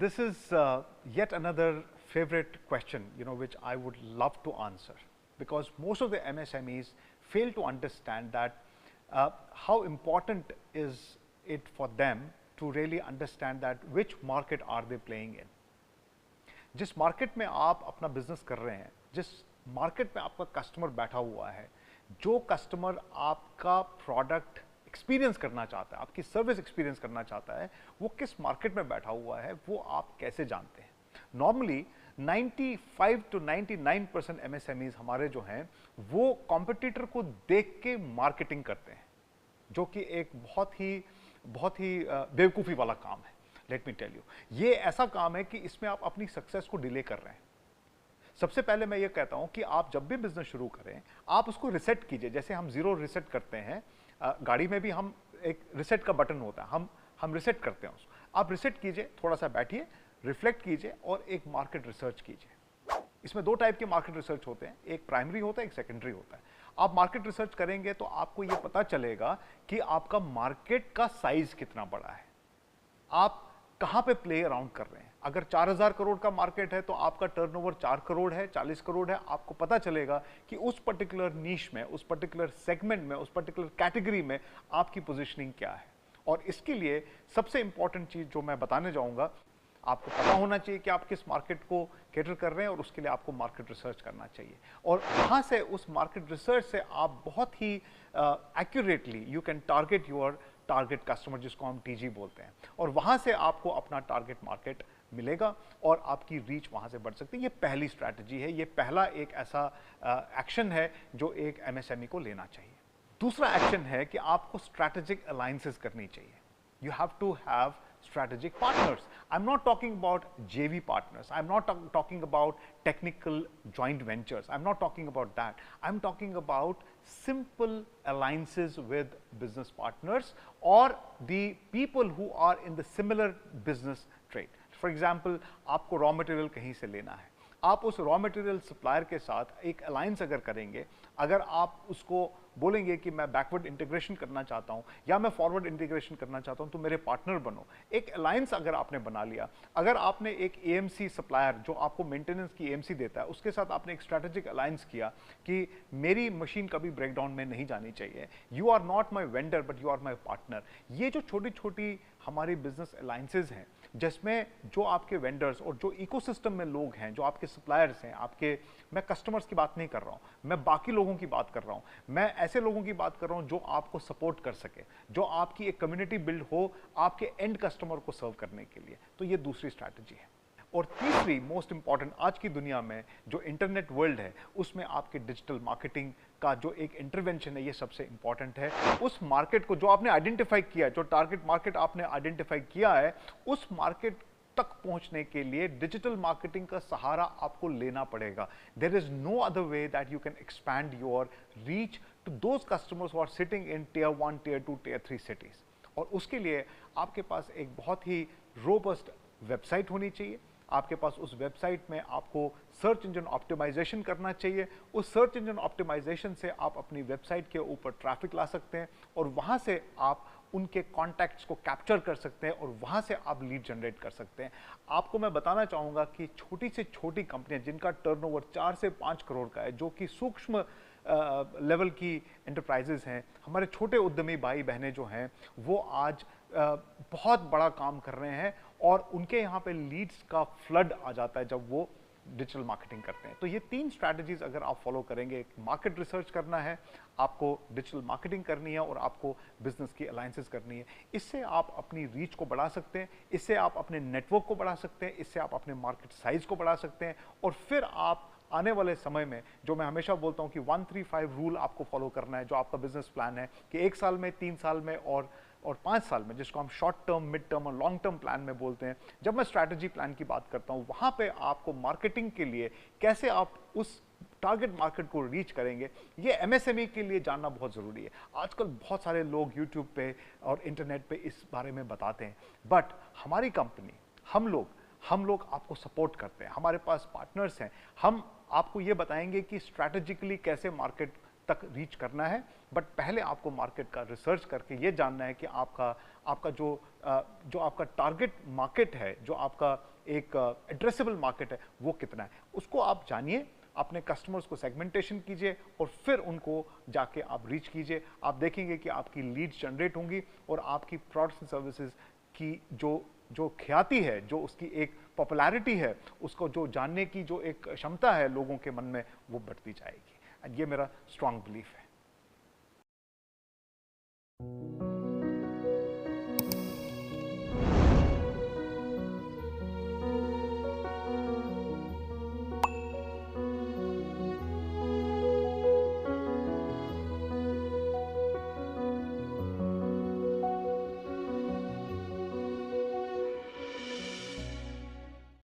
this is yet another favorite question, which I would love to answer, because most of the MSMEs fail to understand that how important is it for them to really understand that which market are they playing in. जिस market में आप अपना business कर रहे हैं, जिस market में आपका कस्टमर बैठा हुआ है, जो कस्टमर आपका प्रोडक्ट एक्सपीरियंस करना चाहता है, आपकी सर्विस एक्सपीरियंस करना चाहता है, वो किस मार्केट में बैठा हुआ है, वो आप कैसे जानते हैं? नॉर्मली 95 to 99% MSMEs हमारे जो हैं वो कॉम्पिटिटर को देख के मार्केटिंग करते हैं, जो कि एक बहुत ही बेवकूफ़ी वाला काम है। लेट मी टेल यू, ये ऐसा काम है कि इसमें आप अपनी सक्सेस को डिले कर रहे हैं। सबसे पहले मैं ये कहता हूं कि आप जब भी बिजनेस शुरू करें, आप उसको रिसेट कीजिए। जैसे हम जीरो रिसेट करते हैं, गाड़ी में भी हम एक रिसेट का बटन होता है, हम रिसेट करते हैं उसको। आप रिसेट कीजिए, थोड़ा सा बैठिए, रिफ्लेक्ट कीजिए और एक मार्केट रिसर्च कीजिए। इसमें दो टाइप के मार्केट रिसर्च होते हैं, एक प्राइमरी होता है, एक सेकेंडरी होता है। आप मार्केट रिसर्च करेंगे तो आपको यह पता चलेगा कि आपका मार्केट का साइज कितना बड़ा है, आप कहां पे प्ले अराउंड कर रहे हैं। अगर 4000 करोड़ का मार्केट है तो आपका टर्नओवर 4 करोड़ है, 40 करोड़ है, आपको पता चलेगा कि उस पर्टिकुलर नीश में, उस पर्टिकुलर सेगमेंट में, उस पर्टिकुलर कैटेगरी में आपकी पोजीशनिंग क्या है। और इसके लिए सबसे इंपॉर्टेंट चीज जो मैं बताने जाऊंगा, आपको पता होना चाहिए कि आप किस मार्केट को कैटर कर रहे हैं, और उसके लिए आपको मार्केट रिसर्च करना चाहिए। और वहां से, उस मार्केट रिसर्च से आप बहुत ही accurately you can target your target customer, जिसको हम टीजी बोलते हैं, और वहां से आपको अपना टारगेट मार्केट मिलेगा और आपकी रीच वहां से बढ़ सकती है। ये पहली स्ट्रैटेजी है, ये पहला एक ऐसा एक्शन है जो एक एमएसएमई को लेना चाहिए। दूसरा एक्शन है कि आपको स्ट्रैटेजिक अलायंसेस करनी चाहिए। You have to have strategic partners. I'm not talking about JV partners. I'm not talking about technical joint ventures. I'm not talking about that. I'm talking about simple alliances with business partners or the people who are in the similar business trade. For example, आपको raw material कहीं से लेना है, आप उस raw material supplier के साथ एक अलायंस अगर करेंगे, अगर आप उसको बोलेंगे कि मैं बैकवर्ड इंटीग्रेशन करना चाहता हूं या मैं फॉरवर्ड इंटीग्रेशन करना चाहता हूं, तो मेरे पार्टनर बनो। एक अलायंस अगर आपने बना लिया, अगर आपने एक एएमसी सप्लायर जो आपको मेंटेनेंस की एएमसी देता है, उसके साथ आपने एक स्ट्रैटेजिक अलायंस किया कि मेरी मशीन कभी ब्रेकडाउन में नहीं जानी चाहिए, you are not my vendor but you are my partner. ये जो छोटी छोटी हमारी बिजनेस अलायंसेज हैं, जिसमें जो आपके वेंडर्स और जो इकोसिस्टम में लोग हैं, जो आपके सप्लायर्स हैं, आपके, मैं कस्टमर्स की बात नहीं कर रहा हूं, मैं बाकी लोगों की बात कर रहा हूं, मैं ऐसे लोगों की बात कर रहा हूं जो आपको सपोर्ट कर सके, जो आपकी एक कम्युनिटी बिल्ड हो आपके एंड कस्टमर को सर्व करने के लिए। तो ये दूसरी स्ट्रैटेजी है। और तीसरी मोस्ट इंपॉर्टेंट, आज की दुनिया में जो इंटरनेट वर्ल्ड है, उसमें आपके डिजिटल मार्केटिंग का जो एक इंटरवेंशन है, ये सबसे इंपॉर्टेंट है। उस मार्केट को जो आपने आइडेंटिफाई किया, जो टारगेट मार्केट आपने आइडेंटिफाई किया है, उस मार्केट तक पहुंचने के लिए डिजिटल मार्केटिंग का सहारा आपको लेना पड़ेगा। There is no other way that you can expand your reach to those customers who are sitting in tier 1, tier 2, tier 3 cities. और उसके लिए आपके पास एक बहुत ही रोबस्ट वेबसाइट होनी चाहिए। आपके पास उस वेबसाइट में आपको सर्च इंजन ऑप्टिमाइजेशन करना चाहिए। उस सर्च इंजन ऑप्टिमाइजेशन से आप अपनी वेबसाइट के ऊपर ट्रैफिक ला सकते हैं और वहां से आप उनके कॉन्टैक्ट्स को कैप्चर कर सकते हैं और वहां से आप लीड जनरेट कर सकते हैं। आपको मैं बताना चाहूंगा कि छोटी से छोटी कंपनियां जिनका टर्नओवर 4 से 5 करोड़ का है, जो कि सूक्ष्म लेवल की एंटरप्राइजेस हैं, हमारे छोटे उद्यमी भाई बहनें जो हैं, वो आज बहुत बड़ा काम कर रहे हैं और उनके यहाँ पे लीड्स का फ्लड आ जाता है जब वो डिजिटल मार्केटिंग करते हैं। तो ये 3 स्ट्रैटेजीज अगर आप फॉलो करेंगे, मार्केट रिसर्च करना है, आपको डिजिटल मार्केटिंग करनी है और आपको बिजनेस की अलायंसेस करनी है, इससे आप अपनी रीच को बढ़ा सकते हैं, इससे आप अपने नेटवर्क को बढ़ा सकते हैं, इससे आप अपने मार्केट साइज को बढ़ा सकते हैं। और फिर आप आने वाले समय में, जो मैं हमेशा बोलता हूं कि 135 रूल आपको फॉलो करना है, जो आपका बिजनेस प्लान है कि 1 साल में, 3 साल में और 5 साल में, जिसको हम शॉर्ट टर्म, मिड टर्म और लॉन्ग टर्म प्लान में बोलते हैं। जब मैं स्ट्रैटेजी प्लान की बात करता हूं, वहां पे आपको मार्केटिंग के लिए कैसे आप उस टारगेट मार्केट को रीच करेंगे, ये एमएसएमई के लिए जानना बहुत जरूरी है। आजकल बहुत सारे लोग यूट्यूब पे और इंटरनेट पे इस बारे में बताते हैं, बट हमारी कंपनी, हम लोग आपको सपोर्ट करते हैं, हमारे पास पार्टनर्स हैं, हम आपको ये बताएंगे कि स्ट्रैटेजिकली कैसे मार्केट तक रीच करना है। बट पहले आपको मार्केट का रिसर्च करके ये जानना है कि आपका जो आपका टारगेट मार्केट है, जो आपका एक एड्रेसेबल मार्केट है वो कितना है, उसको आप जानिए, अपने कस्टमर्स को सेगमेंटेशन कीजिए और फिर उनको जाके आप रीच कीजिए। आप देखेंगे कि आपकी लीड्स जनरेट होंगी और आपकी प्रोडक्ट्स एंड सर्विसेज की जो ख्याति है, जो उसकी एक पॉपुलैरिटी है, उसको जो जानने की जो एक क्षमता है लोगों के मन में, वो बढ़ती जाएगी। एंड ये मेरा स्ट्रांग बिलीफ है।